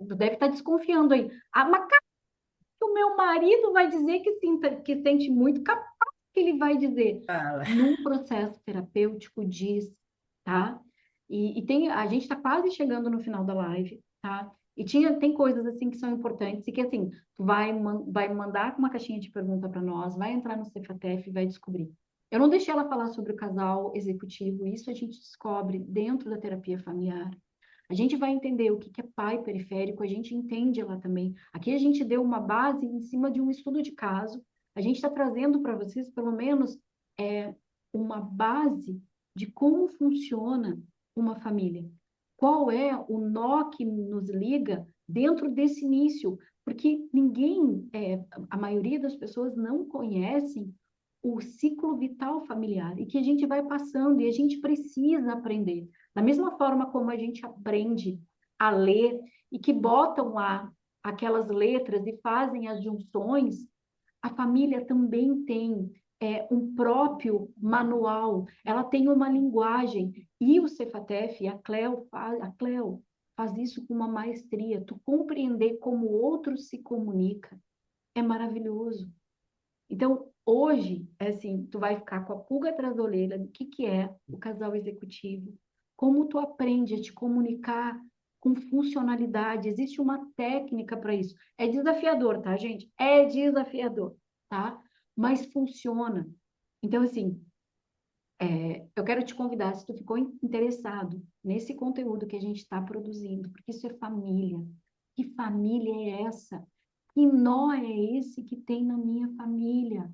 tu deve estar desconfiando aí. Mas que o meu marido vai dizer que sente muito, capaz que ele vai dizer. Fala. Num processo terapêutico diz, tá? A gente está quase chegando no final da live, tá? Tem coisas assim que são importantes e que assim, tu vai mandar uma caixinha de pergunta para nós, vai entrar no Cefatef e vai descobrir. Eu não deixei ela falar sobre o casal executivo, isso a gente descobre dentro da terapia familiar. A gente vai entender o que que é pai periférico, a gente entende lá também. Aqui a gente deu uma base em cima de um estudo de caso. A gente está trazendo para vocês, pelo menos, uma base de como funciona uma família. Qual é o nó que nos liga dentro desse início? Porque a maioria das pessoas não conhecem o ciclo vital familiar e que a gente vai passando e a gente precisa aprender. Da mesma forma como a gente aprende a ler e que botam lá aquelas letras e fazem as junções, a família também tem um próprio manual, ela tem uma linguagem. E o Cefatef, a Cleo faz isso com uma maestria. Tu compreender como o outro se comunica é maravilhoso. Então, hoje, assim, tu vai ficar com a pulga atrás da orelha do que é o casal executivo, como tu aprende a te comunicar com funcionalidade. Existe uma técnica para isso. É desafiador, tá, gente? É desafiador, tá? Mas funciona. Então, assim, eu quero te convidar, se tu ficou interessado nesse conteúdo que a gente está produzindo, porque isso é família. Que família é essa? Que nó é esse que tem na minha família?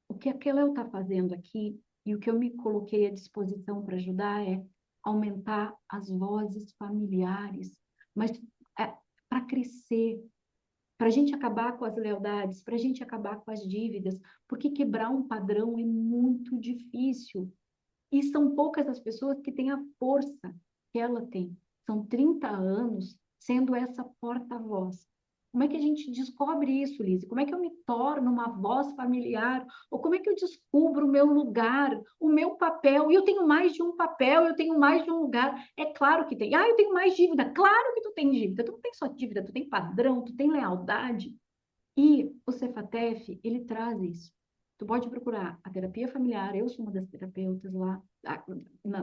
O que a Kelel está fazendo aqui e o que eu me coloquei à disposição para ajudar é aumentar as vozes familiares, mas para crescer, para a gente acabar com as lealdades, para a gente acabar com as dívidas, porque quebrar um padrão é muito difícil. E são poucas as pessoas que têm a força que ela tem. São 30 anos sendo essa porta-voz. Como é que a gente descobre isso, Liz? Como é que eu me torno uma voz familiar? Ou como é que eu descubro o meu lugar, o meu papel? E eu tenho mais de um papel, eu tenho mais de um lugar. É claro que tem. Ah, eu tenho mais dívida. Claro que tu tem dívida. Tu não tem só dívida, tu tem padrão, tu tem lealdade. E o Cefatef, ele traz isso. Tu pode procurar a terapia familiar, eu sou uma das terapeutas lá,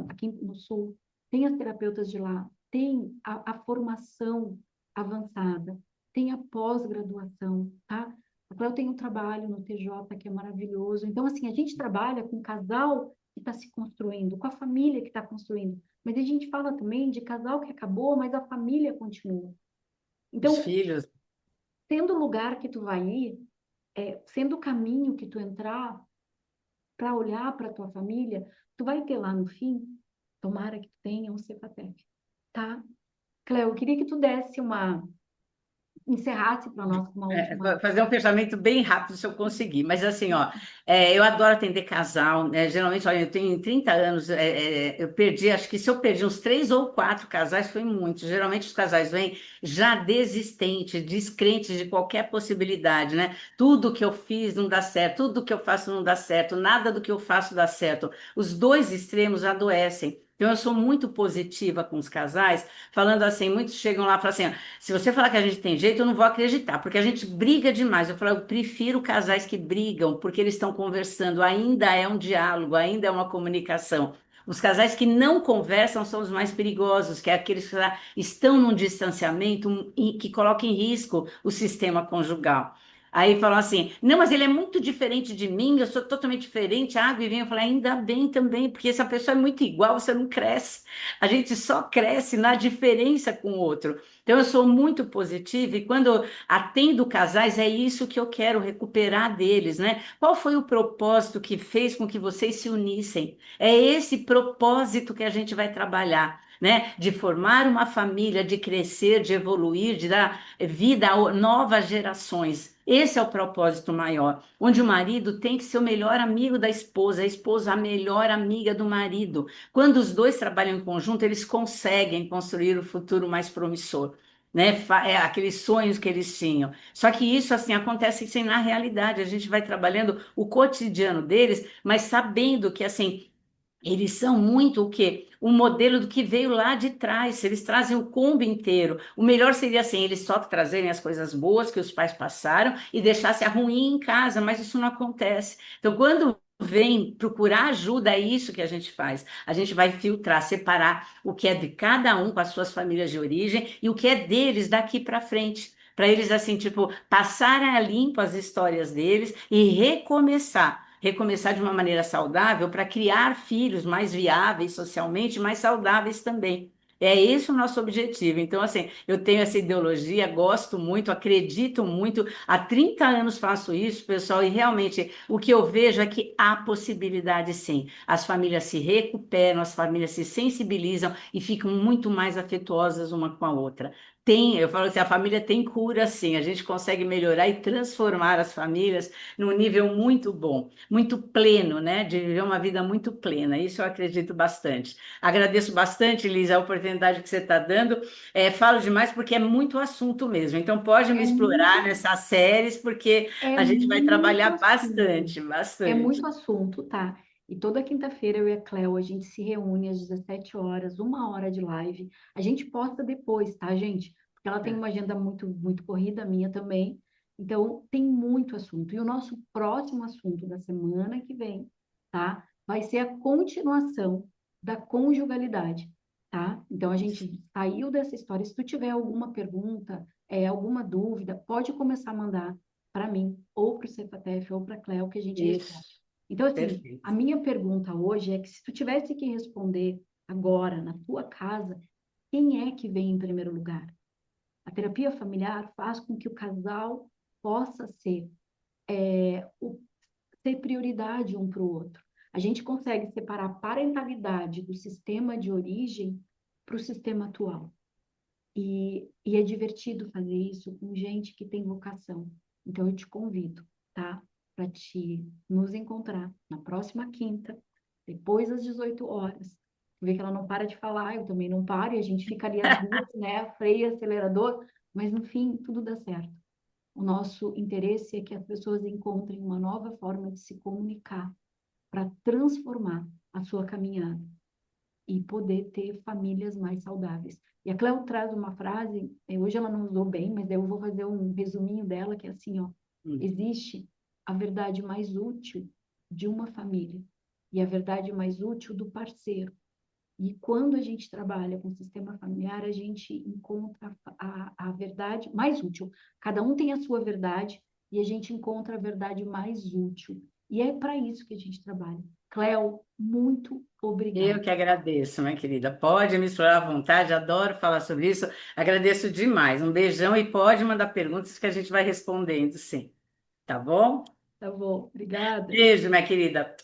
aqui no Sul, tem as terapeutas de lá, tem a formação avançada, tem a pós-graduação, tá? Agora eu tenho um trabalho no TJ que é maravilhoso. Então, assim, a gente trabalha com casal que está se construindo, com a família que está construindo. Mas a gente fala também de casal que acabou, mas a família continua. Os Então, filhos. sendo o lugar que tu vai ir, sendo o caminho que tu entrar para olhar para tua família, tu vai ter lá no fim, tomara que tu tenha um CEPATEF, tá? Cleo, eu queria que tu desse encerrasse para nós com uma Vou última. fazer um fechamento bem rápido se eu conseguir, mas assim, ó, eu adoro atender casal, né? Geralmente, olha, eu tenho 30 anos, eu perdi, acho que se eu perdi uns 3 ou 4 casais, foi muito. Geralmente os casais vêm já desistentes, descrentes de qualquer possibilidade, né? Tudo que eu fiz não dá certo, tudo que eu faço não dá certo, nada do que eu faço dá certo. Os dois extremos adoecem. Então, eu sou muito positiva com os casais, falando assim, muitos chegam lá e falam assim, se você falar que a gente tem jeito, eu não vou acreditar, porque a gente briga demais. Eu falo, eu prefiro casais que brigam, porque eles estão conversando, ainda é um diálogo, ainda é uma comunicação. Os casais que não conversam são os mais perigosos, que é aqueles que já estão num distanciamento e que colocam em risco o sistema conjugal. Aí falam assim, não, mas ele é muito diferente de mim, eu sou totalmente diferente, água e vinho. Eu falo, ainda bem também, porque essa pessoa é muito igual, você não cresce. A gente só cresce na diferença com o outro. Então, eu sou muito positiva e quando atendo casais, é isso que eu quero recuperar deles, né? Qual foi o propósito que fez com que vocês se unissem? É esse propósito que a gente vai trabalhar, né? De formar uma família, de crescer, de evoluir, de dar vida a novas gerações. Esse é o propósito maior, onde o marido tem que ser o melhor amigo da esposa, a esposa a melhor amiga do marido. Quando os dois trabalham em conjunto, eles conseguem construir o futuro mais promissor, né? Aqueles sonhos que eles tinham. Só que isso assim acontece sem na realidade. A gente vai trabalhando o cotidiano deles, mas sabendo que assim eles são muito o quê? Um modelo do que veio lá de trás. Eles trazem o combo inteiro. O melhor seria assim, eles só trazerem as coisas boas que os pais passaram e deixassem a ruim em casa, mas isso não acontece. Então, quando vem procurar ajuda, é isso que a gente faz. A gente vai filtrar, separar o que é de cada um com as suas famílias de origem e o que é deles daqui para frente. Para eles, assim, tipo, passarem a limpo as histórias deles e recomeçar. Recomeçar de uma maneira saudável para criar filhos mais viáveis socialmente, mais saudáveis também. É esse o nosso objetivo. Então, assim, eu tenho essa ideologia, gosto muito, acredito muito. Há 30 anos faço isso, pessoal, e realmente o que eu vejo é que há possibilidade sim. As famílias se recuperam, as famílias se sensibilizam e ficam muito mais afetuosas uma com a outra. Tem, eu falo assim, a família tem cura sim, a gente consegue melhorar e transformar as famílias num nível muito bom, muito pleno, né? De viver uma vida muito plena. Isso eu acredito bastante. Agradeço bastante, Liz, a oportunidade que você está dando. Falo demais porque é muito assunto mesmo. Então pode me É explorar muito, nessas séries, porque é a gente vai muito trabalhar assunto. bastante, É bastante. muito assunto, tá? E toda quinta-feira eu e a Cleo, a gente se reúne às 17 horas, 1 hora de live. A gente posta depois, tá, gente? Porque ela tem É. uma agenda muito, muito corrida, a minha também. Então, tem muito assunto. E o nosso próximo assunto da semana que vem, tá? Vai ser a continuação da conjugalidade, tá? Então, a gente saiu dessa história. Se tu tiver alguma pergunta, alguma dúvida, pode começar a mandar para mim, ou para o Cepatef, ou para a Cleo, que a gente responde. Isso, Então, assim, a perfeito. minha pergunta hoje é que se tu tivesse que responder agora, na tua casa, quem é que vem em primeiro lugar? A terapia familiar faz com que o casal possa ter prioridade um para o outro. A gente consegue separar a parentalidade do sistema de origem para o sistema atual. E é divertido fazer isso com gente que tem vocação. Então, eu te convido, tá? Para te nos encontrar na próxima quinta, depois das 18 horas. Vê que ela não para de falar, eu também não paro, e a gente fica ali as duas, né? Freio, e acelerador, mas no fim, tudo dá certo. O nosso interesse é que as pessoas encontrem uma nova forma de se comunicar para transformar a sua caminhada e poder ter famílias mais saudáveis. E a Cleo traz uma frase, hoje ela não usou bem, mas eu vou fazer um resuminho dela, que é assim, ó, Hum. existe a verdade mais útil de uma família e a verdade mais útil do parceiro. E quando a gente trabalha com o sistema familiar, a gente encontra a verdade mais útil. Cada um tem a sua verdade e a gente encontra a verdade mais útil. E é para isso que a gente trabalha. Cléo, muito Eu obrigada. que agradeço, minha querida. Pode me explorar à vontade, adoro falar sobre isso. Agradeço demais. Um beijão e pode mandar perguntas que a gente vai respondendo, sim. Tá bom? Tá bom, obrigada. Beijo, minha querida.